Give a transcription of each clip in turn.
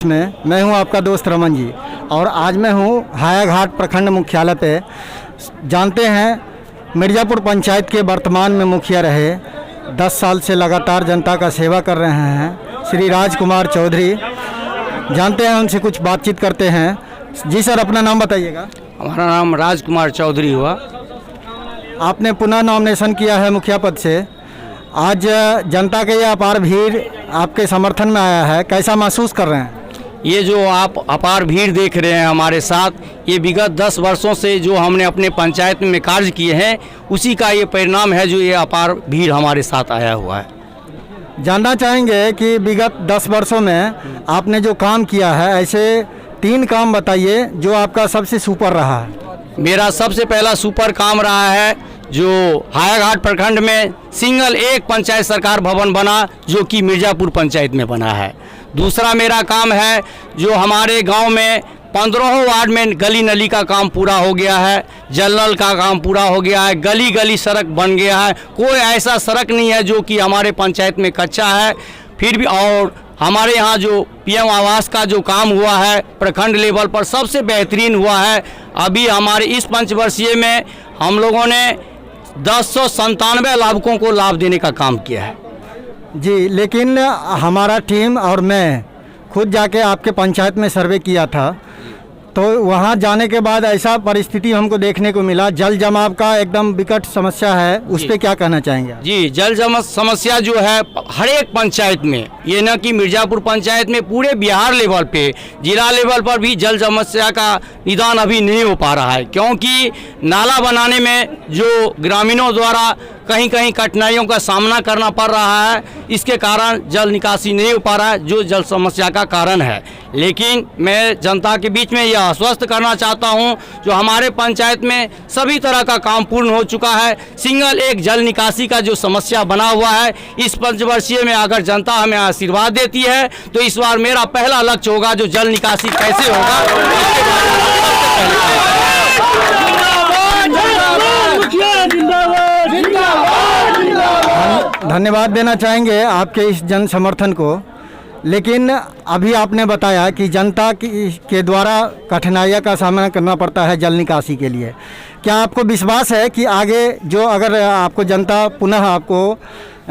में मैं हूं आपका दोस्त रमन जी और आज मैं हूं हायाघाट प्रखंड मुख्यालय पे। जानते हैं मिर्ज़ापुर पंचायत के वर्तमान में मुखिया रहे, 10 साल से लगातार जनता का सेवा कर रहे हैं श्री राजकुमार चौधरी। जानते हैं उनसे कुछ बातचीत करते हैं। जी सर, अपना नाम बताइएगा। हमारा नाम राजकुमार चौधरी हुआ। आपने पुनः नॉमिनेशन किया है मुखिया पद से। आज जनता के यह अपार भीड़ आपके समर्थन में आया है, कैसा महसूस कर रहे हैं? ये जो आप अपार भीड़ देख रहे हैं हमारे साथ, ये विगत 10 वर्षों से जो हमने अपने पंचायत में कार्य किए हैं उसी का ये परिणाम है जो ये अपार भीड़ हमारे साथ आया हुआ है। जानना चाहेंगे कि विगत 10 वर्षों में आपने जो काम किया है, ऐसे 3 काम बताइए जो आपका सबसे सुपर रहा है। मेरा सबसे पहला सुपर काम रहा है जो हायाघाट प्रखंड में सिंगल एक पंचायत सरकार भवन बना जो कि मिर्ज़ापुर पंचायत में बना है। दूसरा मेरा काम है जो हमारे गांव में 15 वार्ड में गली नली का काम पूरा हो गया है, जल नल का काम पूरा हो गया है, गली गली सड़क बन गया है। कोई ऐसा सड़क नहीं है जो कि हमारे पंचायत में कच्चा है। फिर भी और हमारे यहाँ जो पीएम आवास का जो काम हुआ है प्रखंड लेवल पर सबसे बेहतरीन हुआ है। अभी हमारे इस पंचवर्षीय में हम लोगों ने 1097 लाभुकों को लाभ देने का काम किया है। जी, लेकिन हमारा टीम और मैं खुद जाके आपके पंचायत में सर्वे किया था, तो वहाँ जाने के बाद ऐसा परिस्थिति हमको देखने को मिला, जल जमाव का एकदम विकट समस्या है। उस पर क्या कहना चाहेंगे? जी, जल जमाव समस्या जो है हर एक पंचायत में, ये न कि मिर्ज़ापुर पंचायत में, पूरे बिहार लेवल पे, जिला लेवल पर भी जल समस्या का निदान अभी नहीं हो पा रहा है, क्योंकि नाला बनाने में जो ग्रामीणों द्वारा कहीं कहीं कठिनाइयों का सामना करना पड़ रहा है। इसके कारण जल निकासी नहीं हो पा रहा है जो जल समस्या का कारण है। लेकिन मैं जनता के बीच में यह आश्वस्त करना चाहता हूं जो हमारे पंचायत में सभी तरह का काम पूर्ण हो चुका है। सिंगल एक जल निकासी का जो समस्या बना हुआ है, इस पंचवर्षीय में अगर जनता हमें आशीर्वाद देती है तो इस बार मेरा पहला लक्ष्य होगा जो जल निकासी कैसे होगा इसके धन्यवाद देना चाहेंगे आपके इस जन समर्थन को। लेकिन अभी आपने बताया कि जनता के द्वारा कठिनाइयों का सामना करना पड़ता है जल निकासी के लिए। क्या आपको विश्वास है कि आगे जो अगर आपको जनता पुनः आपको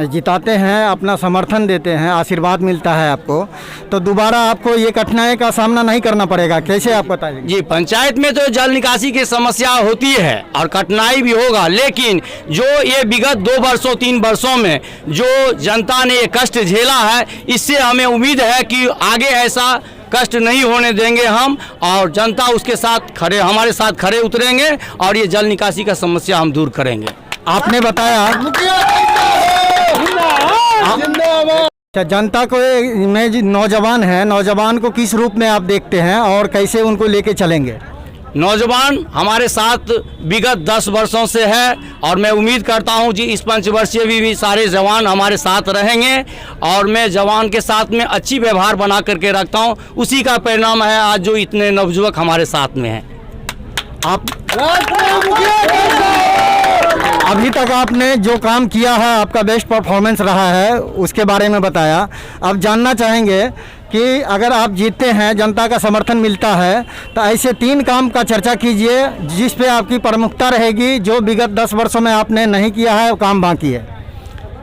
जिताते हैं, अपना समर्थन देते हैं, आशीर्वाद मिलता है आपको, तो दोबारा आपको ये कठिनाई का सामना नहीं करना पड़ेगा? कैसे आप बताइए? जी, पंचायत में तो जल निकासी की समस्या होती है और कठिनाई भी होगा, लेकिन जो ये विगत 2 वर्षों 3 वर्षों में जो जनता ने ये कष्ट झेला है, इससे हमें उम्मीद है कि आगे ऐसा कष्ट नहीं होने देंगे हम, और जनता उसके साथ खड़े, हमारे साथ खड़े उतरेंगे और ये जल निकासी का समस्या हम दूर करेंगे। आपने बताया जनता को में नौजवान है, नौजवान को किस रूप में आप देखते हैं और कैसे उनको लेके चलेंगे? नौजवान हमारे साथ विगत 10 वर्षों से है और मैं उम्मीद करता हूं जी इस पंचवर्षीय भी सारे जवान हमारे साथ रहेंगे और मैं जवान के साथ में अच्छी व्यवहार बना करके रखता हूं। उसी का परिणाम है आज जो इतने नवयुवक हमारे साथ में हैं। आप अभी तक आपने जो काम किया है, आपका बेस्ट परफॉर्मेंस रहा है, उसके बारे में बताया। अब जानना चाहेंगे कि अगर आप जीतते हैं, जनता का समर्थन मिलता है, तो ऐसे 3 काम का चर्चा कीजिए जिस पे आपकी प्रमुखता रहेगी, जो विगत 10 वर्षों में आपने नहीं किया है, वो काम बाकी है।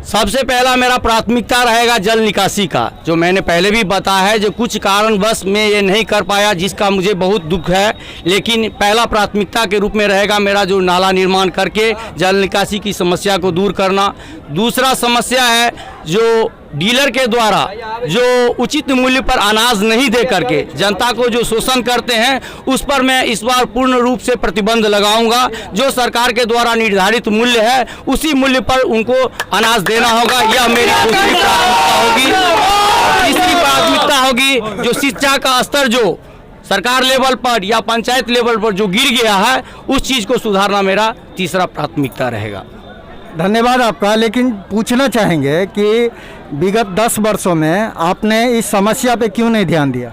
सबसे पहला मेरा प्राथमिकता रहेगा जल निकासी का, जो मैंने पहले भी बताया है, जो कुछ कारणवश मैं ये नहीं कर पाया जिसका मुझे बहुत दुख है, लेकिन पहला प्राथमिकता के रूप में रहेगा मेरा जो नाला निर्माण करके जल निकासी की समस्या को दूर करना। दूसरा समस्या है जो डीलर के द्वारा जो उचित मूल्य पर अनाज नहीं दे करके जनता को जो शोषण करते हैं, उस पर मैं इस बार पूर्ण रूप से प्रतिबंध लगाऊंगा। जो सरकार के द्वारा निर्धारित मूल्य है उसी मूल्य पर उनको अनाज देना होगा। यह मेरी दूसरी प्राथमिकता होगी। तीसरी प्राथमिकता होगी जो शिक्षा का स्तर जो सरकार लेवल पर या पंचायत लेवल पर जो गिर गया है, उस चीज़ को सुधारना मेरा तीसरा प्राथमिकता रहेगा। धन्यवाद आपका। लेकिन पूछना चाहेंगे कि विगत 10 वर्षों में आपने इस समस्या पे क्यों नहीं ध्यान दिया?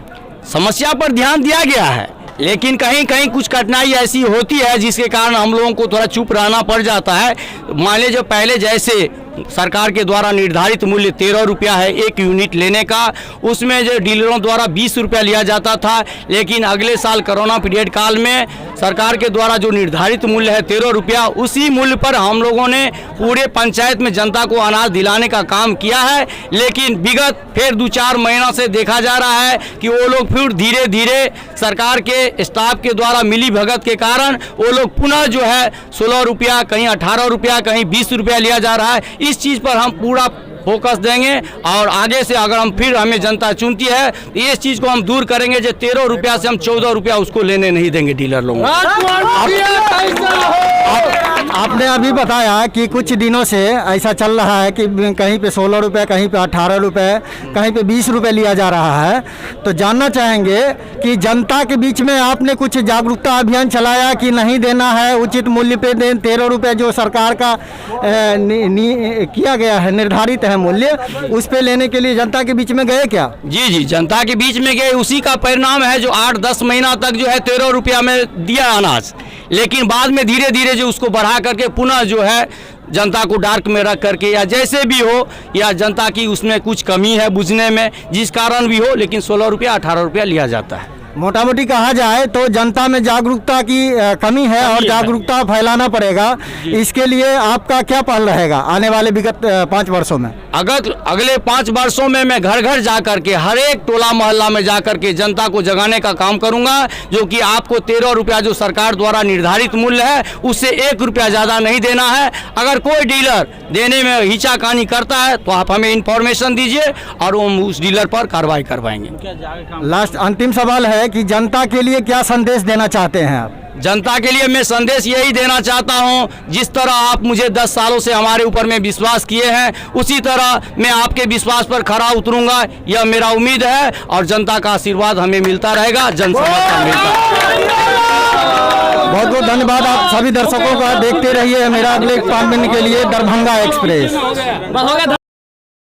समस्या पर ध्यान दिया गया है, लेकिन कहीं कहीं कुछ कठिनाई ऐसी होती है जिसके कारण हम लोगों को थोड़ा चुप रहना पड़ जाता है। मान लीजिए जो पहले जैसे सरकार के द्वारा निर्धारित मूल्य 13 रुपया है एक यूनिट लेने का। उसमें जो डीलरों द्वारा 20 रुपया लिया जाता था, लेकिन अगले साल कोरोना पीरियड काल में सरकार के द्वारा जो निर्धारित मूल्य है 13 रुपया, उसी मूल्य पर हम लोगों ने पूरे पंचायत में जनता को अनाज दिलाने का काम किया है। लेकिन विगत फिर 2-4 महीना से देखा जा रहा है कि वो लोग फिर धीरे धीरे सरकार के स्टाफ के द्वारा मिली भगत के कारण वो लोग पुनः जो है 16 रुपया, कहीं 18 रुपया, कहीं 20 रुपया लिया जा रहा है। इस चीज़ पर हम पूरा फोकस देंगे और आगे से अगर हम फिर हमें जनता चुनती है तो इस चीज़ को हम दूर करेंगे। जो 13 रुपया से हम 14 रुपया उसको लेने नहीं देंगे डीलर लोगों को। आपने अभी बताया कि कुछ दिनों से ऐसा चल रहा है कि कहीं पे 16 रुपये, कहीं पे 18 रुपये, कहीं पे 20 रुपये लिया जा रहा है। तो जानना चाहेंगे कि जनता के बीच में आपने कुछ जागरूकता अभियान चलाया कि नहीं देना है, उचित मूल्य पे दें। 13 रुपये जो सरकार का किया गया है, निर्धारित है मूल्य, उस पे लेने के लिए जनता के बीच में गए क्या? जी, जनता के बीच में गए। उसी का परिणाम है जो 8-10 महीना तक जो है 13 रुपया में दिया अनाज, लेकिन बाद में धीरे धीरे जो उसको बढ़ा करके पुनः जो है जनता को डार्क में रख करके या जैसे भी हो, या जनता की उसमें कुछ कमी है बुझने में, जिस कारण भी हो, लेकिन 16 रुपया 18 रुपया लिया जाता है। मोटा मोटी कहा जाए तो जनता में जागरूकता की कमी है और जागरूकता फैलाना पड़ेगा। इसके लिए आपका क्या पहल रहेगा आने वाले विगत 5 वर्षों में? अगले 5 वर्षों में मैं घर घर जा करके, हर एक टोला मोहल्ला में जा करके जनता को जगाने का काम करूंगा, जो कि आपको 13 रुपया जो सरकार द्वारा निर्धारित मूल्य है उससे 1 रुपया ज़्यादा नहीं देना है। अगर कोई डीलर देने में हिचाकानी करता है तो आप हमें इन्फॉर्मेशन दीजिए और हम उस डीलर पर कार्रवाई करवाएंगे। लास्ट अंतिम सवाल है कि जनता के लिए क्या संदेश देना चाहते हैं आप? जनता के लिए मैं संदेश यही देना चाहता हूं, जिस तरह आप मुझे 10 सालों से हमारे ऊपर में विश्वास किए हैं, उसी तरह मैं आपके विश्वास पर खरा उतरूंगा, यह मेरा उम्मीद है। और जनता का आशीर्वाद हमें मिलता रहेगा, जन समर्थन मिलता रहेगा। बहुत बहुत धन्यवाद आप सभी दर्शकों का। देखते रहिए मेरा अगले 5 मिनट के लिए दरभंगा एक्सप्रेस।